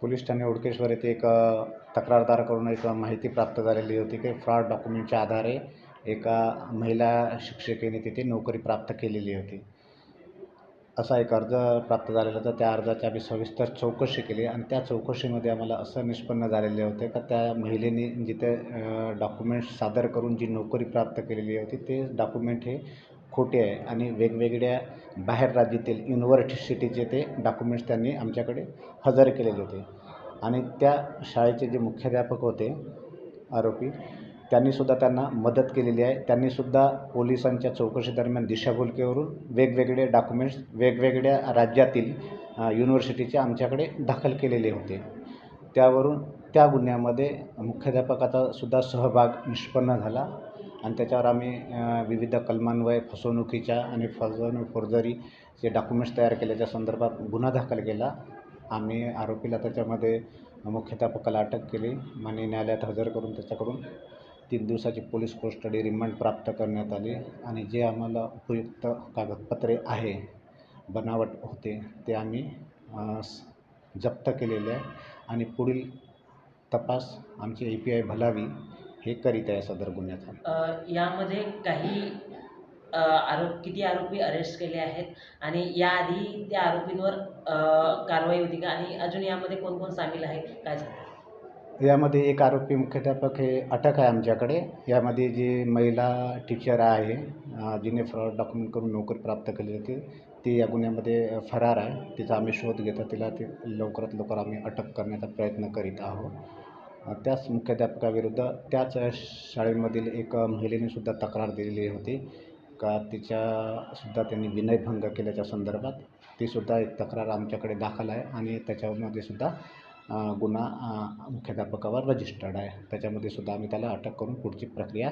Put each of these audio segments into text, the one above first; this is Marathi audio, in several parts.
पोलीस ठाणे ओडकेश्वर येथे एक तक्रारदाराकडून एक माहिती प्राप्त झालेली होती की फ्रॉड डॉक्युमेंटच्या आधारे एका महिला शिक्षिकेने तिथे नोकरी प्राप्त केलेली होती. असा एक अर्ज प्राप्त झालेला होता. त्या अर्जाची आम्ही सविस्तर चौकशी केली आणि त्या चौकशीमध्ये आम्हाला असं निष्पन्न झालेले होते का त्या महिलेने जिथे डॉक्युमेंट्स सादर करून जी नोकरी प्राप्त केलेली होती ते डॉक्युमेंट हे खोटे आहे आणि वेगवेगळ्या बाहेर राज्यातील युनिव्हर्सिटीचे ते डॉक्युमेंट्स त्यांनी आमच्याकडे हजर केलेले होते. आणि त्या शाळेचे जे मुख्याध्यापक होते आरोपी त्यांनीसुद्धा त्यांना मदत केलेली आहे. त्यांनीसुद्धा पोलिसांच्या चौकशीदरम्यान दिशाभूलकेवरून वेगवेगळे डॉक्युमेंट्स वेगवेगळ्या राज्यातील युनिव्हर्सिटीचे आमच्याकडे दाखल केलेले होते. त्यावरून त्या गुन्ह्यामध्ये मुख्याध्यापकाचा सुद्धा सहभाग निष्पन्न झाला आणि त्याच्यावर आम्ही विविध कलमान्वये फसवणुकीच्या आणि फोर्जरीचे डॉक्युमेंट्स तयार केल्याच्या संदर्भात गुन्हा दाखल केला. आम्ही आरोपीला त्याच्यामध्ये मुख्याध्यापकाला अटक केली. माननीय न्यायालयात हजर करून त्याच्याकडून 3 दिवसाची पोलीस कस्टडी रिमांड प्राप्त करण्यात आली आणि जे आम्हाला उपयुक्त कागदपत्रे आहे बनावट होते ते आम्ही जप्त केलेले आहे आणि पुढील तपास आमचे API भलावी हे करीत आहे सदर गुन्ह्याचा. यामध्ये काही किती आरोपी अरेस्ट केले आहेत आणि याआधी त्या आरोपींवर कारवाई होती का आणि अजून यामध्ये कोण कोण सामील आहे काय सांगता? यामध्ये एक आरोपी मुख्याध्यापक हे अटक आहे आमच्याकडे. यामध्ये जी महिला टीचर आहे जिने फ्रॉड डॉक्युमेंट करून नोकरी प्राप्त केली होती ती या गुन्ह्यामध्ये फरार आहे. तिचा आम्ही शोध घेतो. तिला ते लवकरात लवकर आम्ही अटक करण्याचा प्रयत्न करीत आहोत. त्याच मुख्याध्यापकाविरुद्ध त्याच शाळेमधील एक महिलेने तक्रार दिलेली होती का तिच्यासुद्धा त्यांनी विनयभंग केल्याच्या संदर्भात तीसुद्धा एक तक्रार आमच्याकडे दाखल आहे आणि त्याच्यामध्ये सुद्धा गुन्हा मुख्याध्यापकावर रजिस्टर्ड आहे. त्याच्यामध्ये सुद्धा आम्ही त्याला अटक करून पुढची प्रक्रिया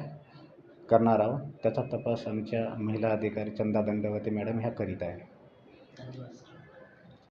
करणार आहोत. त्याचा तपास आमच्या महिला अधिकारी चंदा दंडवते मॅडम ह्या करीत आहे. धन्यवाद.